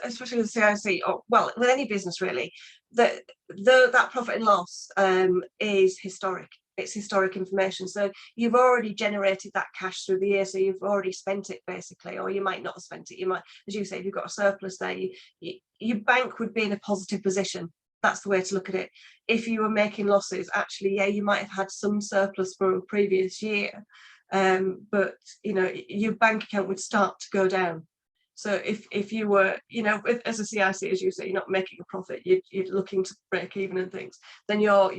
Speaker 3: especially with CIC, or well, with any business really, that that profit and loss is historic. It's historic information. So you've already generated that cash through the year. So you've already spent it basically, or you might not have spent it. You might, as you say, if you've got a surplus there, your bank would be in a positive position. That's the way to look at it. If you were making losses, actually, yeah, you might have had some surplus from a previous year, but you know, your bank account would start to go down. So if you were, you know, as a CIC, as you say, you're not making a profit, you're looking to break even and things, then your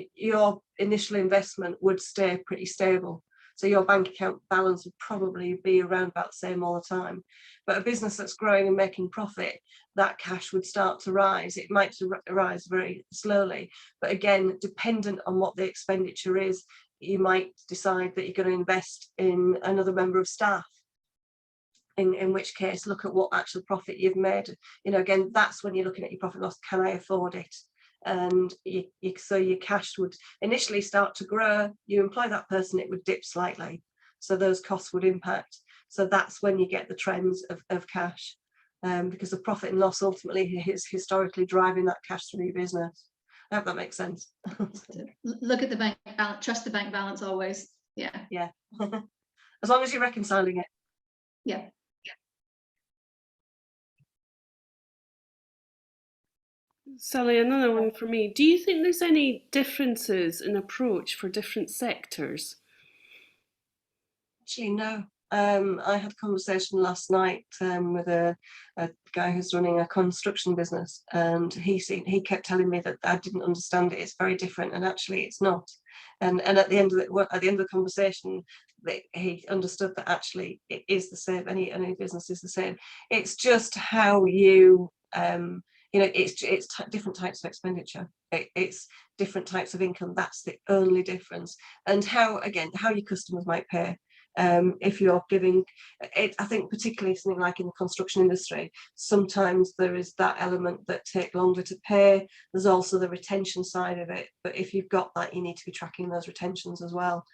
Speaker 3: initial investment would stay pretty stable. So your bank account balance would probably be around about the same all the time. But a business that's growing and making profit, that cash would start to rise. It might rise very slowly, but again, dependent on what the expenditure is, you might decide that you're going to invest in another member of staff. In which case, look at what actual profit you've made. You know, again, that's when you're looking at your profit and loss. Can I afford it? And so your cash would initially start to grow. You employ that person, it would dip slightly. So those costs would impact. So that's when you get the trends of cash, because the profit and loss ultimately is historically driving that cash through your business. I hope that makes sense.
Speaker 1: Look at the bank balance, trust the bank balance always. Yeah.
Speaker 3: Yeah. As long as you're reconciling it.
Speaker 1: Yeah.
Speaker 2: Sally, another one for me. Do you think there's any differences in approach for different sectors?
Speaker 3: Actually, no. I had a conversation last night with a guy who's running a construction business, and he kept telling me that I didn't understand it. It's very different, and actually, it's not. And at the end of the conversation, he understood that actually it is the same. Any business is the same. It's just how you you know, it's different types of expenditure. It's different types of income. That's the only difference. And how your customers might pay. If you're giving it, I think particularly something like in the construction industry, sometimes there is that element that take longer to pay. There's also the retention side of it. But if you've got that, you need to be tracking those retentions as well,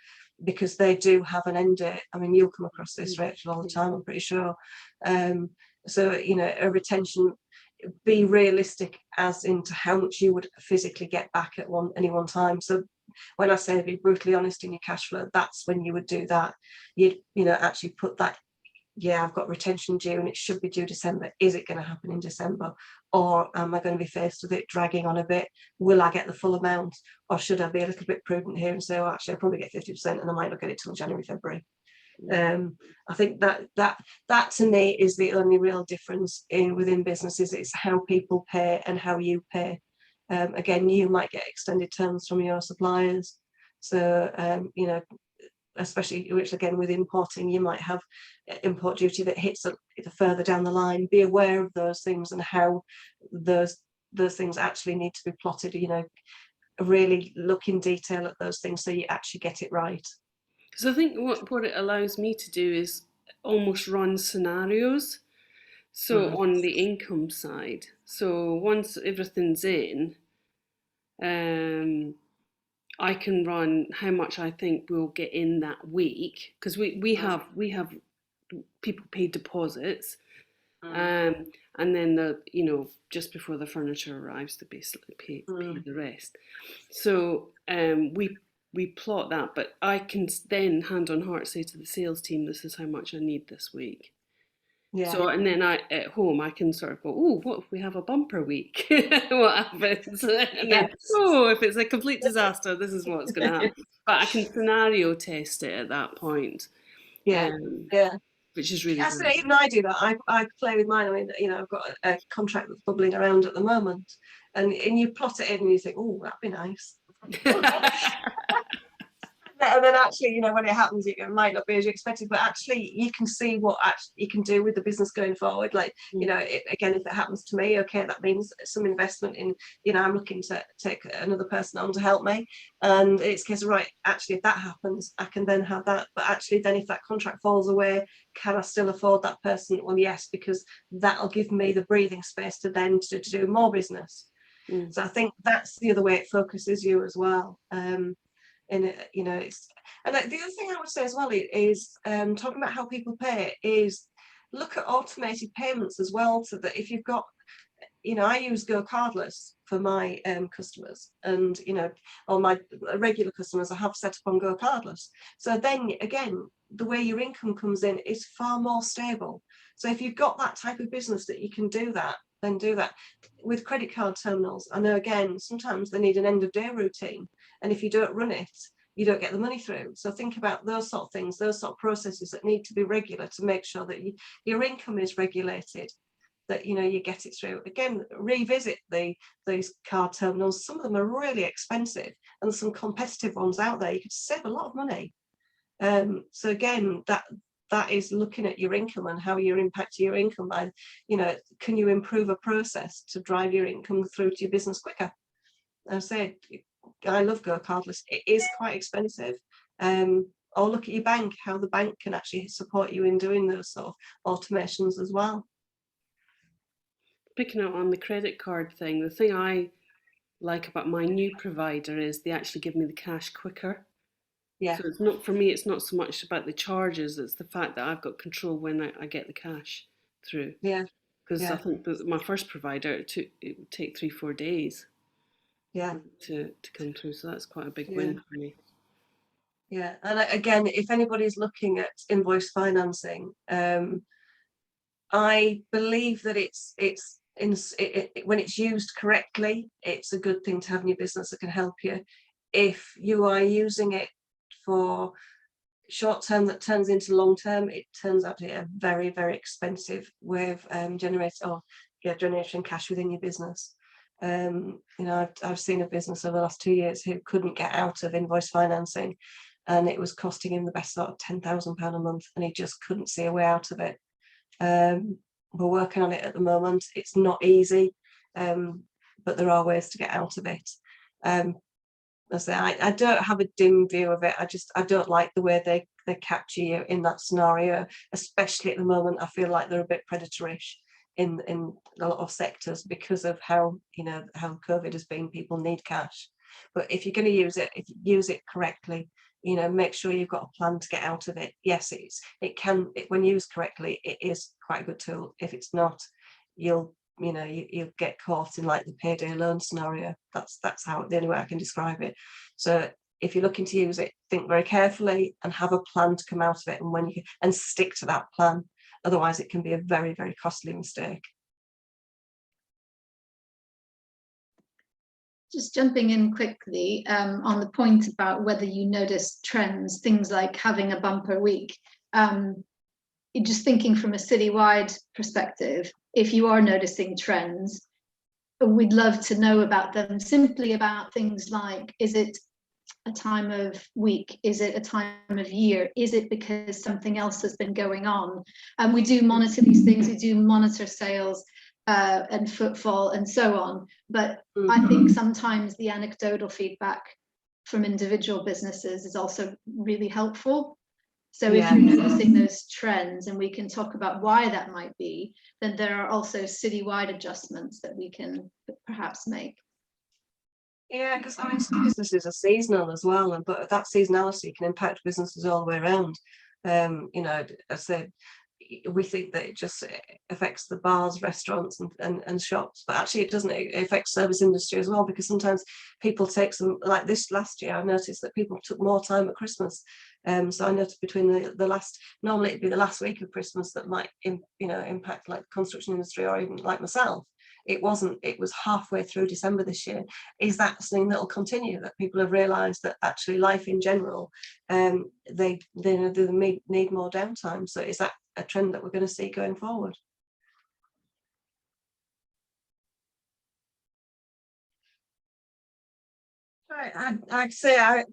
Speaker 3: because they do have an end date. I mean, you'll come across this, Rachel, all the time, I'm pretty sure. So, you know, a retention, be realistic as into how much you would physically get back at any one time. So when I say be brutally honest in your cash flow, that's when you would do that. You know, actually put that, yeah, I've got retention due and it should be due December. Is it going to happen in December? Or am I going to be faced with it dragging on a bit? Will I get the full amount? Or should I be a little bit prudent here and say, oh, actually, I'll probably get 50% and I might not get it till January, February. I think that to me is the only real difference within businesses. It's how people pay and how you pay. Again, you might get extended terms from your suppliers, so you know, especially, which again with importing, you might have import duty that hits further down the line. Be aware of those things and how those things actually need to be plotted. You know, really look in detail at those things so you actually get it right.
Speaker 2: Because I think what it allows me to do is almost run scenarios. So on the income side, so once everything's in, I can run how much I think we'll get in that week, because we have people pay deposits, and then you know, just before the furniture arrives, they basically pay the rest. So we plot that, but I can then hand on heart say to the sales team, this is how much I need this week. Yeah. So, and then at home I can sort of go, oh, what if we have a bumper week? What happens? And then, oh, if it's a complete disaster, this is what's going to happen. But I can scenario test it at that point.
Speaker 3: Yeah,
Speaker 2: which is really
Speaker 3: good. Even I do that. I play with mine. I mean, you know, I've got a contract that's bubbling around at the moment, and you plot it in and you think, oh, that'd be nice. And then actually, you know, when it happens, it might not be as you expected, but actually you can see what actually you can do with the business going forward. Like, you know, again, if it happens to me, okay, that means some investment in, you know, I'm looking to take another person on to help me. And it's a case of, right, actually, if that happens, I can then have that. But actually, then if that contract falls away, can I still afford that person? Well, yes, because that'll give me the breathing space to then to do more business. So I think that's the other way it focuses you as well. In it, you know, it's, and the other thing I would say as well is talking about how people pay is look at automated payments as well, so that if you've got, you know, I use Go Cardless for my customers, and you know, all my regular customers I have set up on Go Cardless. So then again, the way your income comes in is far more stable. So if you've got that type of business that you can do that, then do that. With credit card terminals, I know again, sometimes they need an end of day routine, and if you don't run it, you don't get the money through. So think about those sort of things, those sort of processes that need to be regular to make sure that your income is regulated, that, you know, you get it through. Again, revisit these card terminals. Some of them are really expensive, and some competitive ones out there. You could save a lot of money. So again, that is looking at your income and how you're impacting your income by, you know, can you improve a process to drive your income through to your business quicker? I say, I love Go Cardless. It is quite expensive. Or look at your bank, how the bank can actually support you in doing those sort of automations as well.
Speaker 2: Picking up on the credit card thing, the thing I like about my new provider is they actually give me the cash quicker.
Speaker 3: Yeah.
Speaker 2: So it's not, for me, it's not so much about the charges, it's the fact that I've got control when I get the cash through.
Speaker 3: Yeah.
Speaker 2: Because I
Speaker 3: Yeah.
Speaker 2: think that my first provider, it would take 3-4 days
Speaker 3: Yeah.
Speaker 2: to come through. So that's quite a big
Speaker 3: Yeah.
Speaker 2: win for me.
Speaker 3: Yeah. And again, if anybody's looking at invoice financing, I believe that when it's used correctly, it's a good thing to have in your business that can help you. If you are using it for short term that turns into long term, it turns out to be a very, very expensive way of generating cash within your business. You know, I've seen a business over the last 2 years who couldn't get out of invoice financing, and it was costing him the best sort of £10,000 a month, and he just couldn't see a way out of it. We're working on it at the moment. It's not easy, but there are ways to get out of it. I don't have a dim view of it. I don't like the way they capture you in that scenario, especially at the moment. I feel like they're a bit predatorish in a lot of sectors because of how, you know, how COVID has been. People need cash, but if you're going to use it, if you use it correctly, you know, make sure you've got a plan to get out of it. Yes, when used correctly, it is quite a good tool. If it's not, you'll get caught in like the payday loan scenario. That's how, the only way I can describe it. So if you're looking to use it, think very carefully and have a plan to come out of it, and stick to that plan. Otherwise, it can be a very, very costly mistake.
Speaker 1: Just jumping in quickly on the point about whether you notice trends, things like having a bumper week. Just thinking from a citywide perspective, if you are noticing trends, we'd love to know about them, simply about things like, is it a time of week? Is it a time of year? Is it because something else has been going on? And we do monitor these things, we do monitor sales and footfall and so on. But I think sometimes the anecdotal feedback from individual businesses is also really helpful. So if you're noticing those trends, and we can talk about why that might be, then there are also citywide adjustments that we can perhaps make.
Speaker 3: Yeah, because I mean, some businesses are seasonal as well, but that seasonality can impact businesses all the way around. You know, as I said, we think that it just affects the bars, restaurants, and shops, but actually it doesn't. It affects service industry as well, because sometimes people take some, like this last year, I noticed that people took more time at Christmas. So I noticed between normally it'd be the last week of Christmas that might impact like the construction industry, or even like myself. It wasn't. It was halfway through December this year. Is that something that will continue? That people have realised that actually life in general, they need more downtime. So is that a trend that we're going to see going forward? I'd say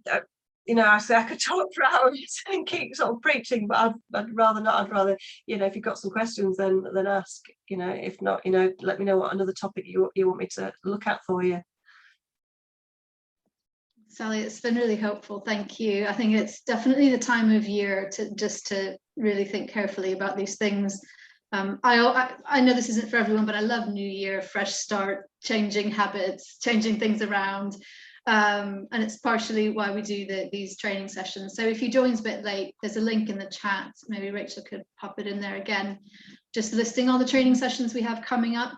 Speaker 3: you know, I say I could talk for hours and keep sort of preaching, but I'd rather not. I'd rather, you know, if you've got some questions, then ask. You know, if not, you know, let me know what another topic you want me to look at for you.
Speaker 1: Sally, it's been really helpful. Thank you. I think it's definitely the time of year to really think carefully about these things. I know this isn't for everyone, but I love New Year, fresh start, changing habits, changing things around. And it's partially why we do these training sessions. So if you joined a bit late, there's a link in the chat. Maybe Rachel could pop it in there again, just listing all the training sessions we have coming up.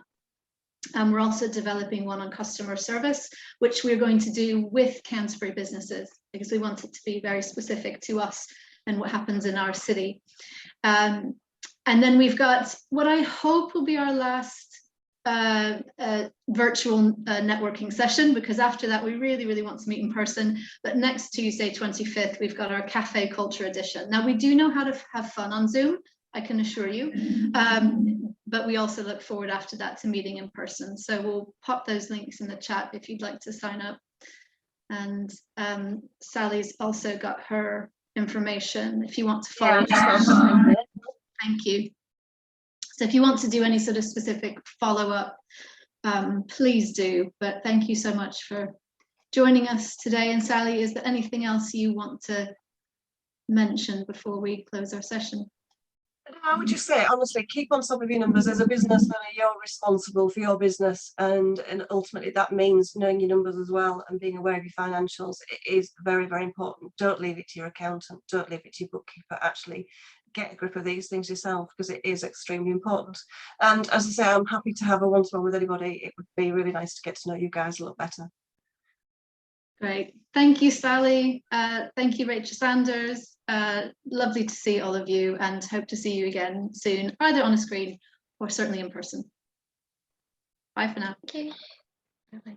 Speaker 1: And we're also developing one on customer service, which we're going to do with Canterbury businesses, because we want it to be very specific to us and what happens in our city. And then we've got what I hope will be our last virtual networking session, because after that we really want to meet in person. But next Tuesday, 25th, we've got our cafe culture edition. Now we do know how to have fun on Zoom, I can assure you, but we also look forward after that to meeting in person. So we'll pop those links in the chat if you'd like to sign up. And Sally's also got her information if you want to follow.
Speaker 3: Yeah,
Speaker 1: thank you. So if you want to do any sort of specific follow-up, please do. But thank you so much for joining us today. And Sally, is there anything else you want to mention before we close our session?
Speaker 3: I would just say, honestly, keep on top of your numbers. As a business owner, you're responsible for your business, and ultimately that means knowing your numbers as well and being aware of your financials. It is very important. Don't leave it to your accountant, don't leave it to your bookkeeper. Actually get a grip of these things yourself, because it is extremely important. And as I say, I'm happy to have a one-to-one with anybody. It would be really nice to get to know you guys a lot better.
Speaker 1: Great. Thank you, Sally. Thank you, Rachel Sanders. Lovely to see all of you, and hope to see you again soon, either on a screen or certainly in person. Bye for now.
Speaker 5: Okay.
Speaker 1: Bye-bye.